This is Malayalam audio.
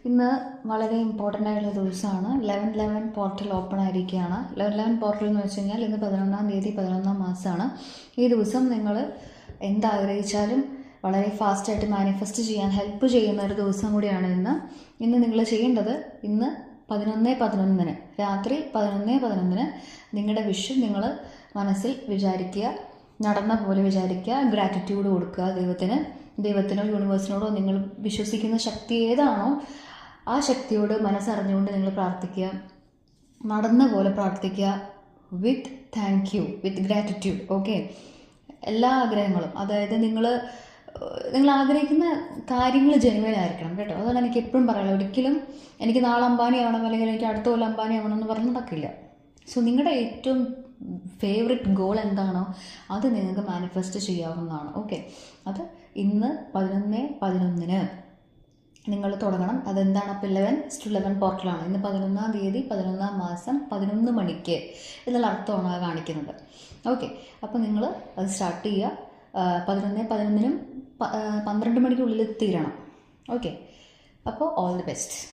ഇന്ന് വളരെ ഇമ്പോർട്ടൻ്റ് ആയിട്ടുള്ള ദിവസമാണ്. 11/11 പോർട്ടൽ ഓപ്പൺ ആയിരിക്കുകയാണ്. 11/11 പോർട്ടൽ എന്ന് വെച്ച് കഴിഞ്ഞാൽ ഇന്ന് 11-ാം തീയതി 11-ാം മാസമാണ്. ഈ ദിവസം നിങ്ങൾ എന്താഗ്രഹിച്ചാലും വളരെ ഫാസ്റ്റായിട്ട് മാനിഫെസ്റ്റ് ചെയ്യാൻ ഹെൽപ്പ് ചെയ്യുന്ന ഒരു ദിവസം കൂടിയാണ് ഇന്ന് നിങ്ങൾ ചെയ്യേണ്ടത്. ഇന്ന് 11:11 രാത്രി 11:11 നിങ്ങളുടെ വിഷ് നിങ്ങൾ മനസ്സിൽ വിചാരിക്കുക, നടന്ന പോലെ വിചാരിക്കുക, ഗ്രാറ്റിറ്റ്യൂഡ് കൊടുക്കുക ദൈവത്തിനോ യൂണിവേഴ്സിനോടോ നിങ്ങൾ വിശ്വസിക്കുന്ന ശക്തി ഏതാണോ ആ ശക്തിയോട് മനസ്സറിഞ്ഞുകൊണ്ട് നിങ്ങൾ പ്രാർത്ഥിക്കുക, നടന്ന പോലെ പ്രാർത്ഥിക്കുക, വിത്ത് thank you, with gratitude. Okay, എല്ലാ ആഗ്രഹങ്ങളും, അതായത് നിങ്ങൾ ആഗ്രഹിക്കുന്ന കാര്യങ്ങൾ ജെനുവൻ ആയിരിക്കണം കേട്ടോ. അതാണ് എനിക്ക് എപ്പോഴും പറയാനുള്ളത്. ഒരിക്കലും എനിക്ക് നാളെ അംബാനി ആവണം അല്ലെങ്കിൽ എനിക്ക് അടുത്ത കൊല്ലം അംബാനി ആവണം എന്ന് പറഞ്ഞ് നടക്കില്ല. സോ നിങ്ങളുടെ ഏറ്റവും ഫേവററ്റ് ഗോൾ എന്താണോ അത് നിങ്ങൾക്ക് മാനിഫെസ്റ്റ് ചെയ്യാവുന്നതാണ്. ഓക്കെ, അത് ഇന്ന് 11:11 നിങ്ങൾ തുടങ്ങണം. അതെന്താണ്? അപ്പോൾ 11 പോർട്ടലാണ്. ഇന്ന് 11-ാം തീയതി 11-ാം മാസം 11 മണിക്ക് എന്നുള്ള അർത്ഥമാണ് അത് കാണിക്കുന്നത്. ഓക്കെ, അപ്പോൾ നിങ്ങൾ അത് സ്റ്റാർട്ട് ചെയ്യുക. 11:11 12 മണിക്കുള്ളിൽ തീരണം. ഓക്കെ, അപ്പോൾ ഓൾ ദി ബെസ്റ്റ്.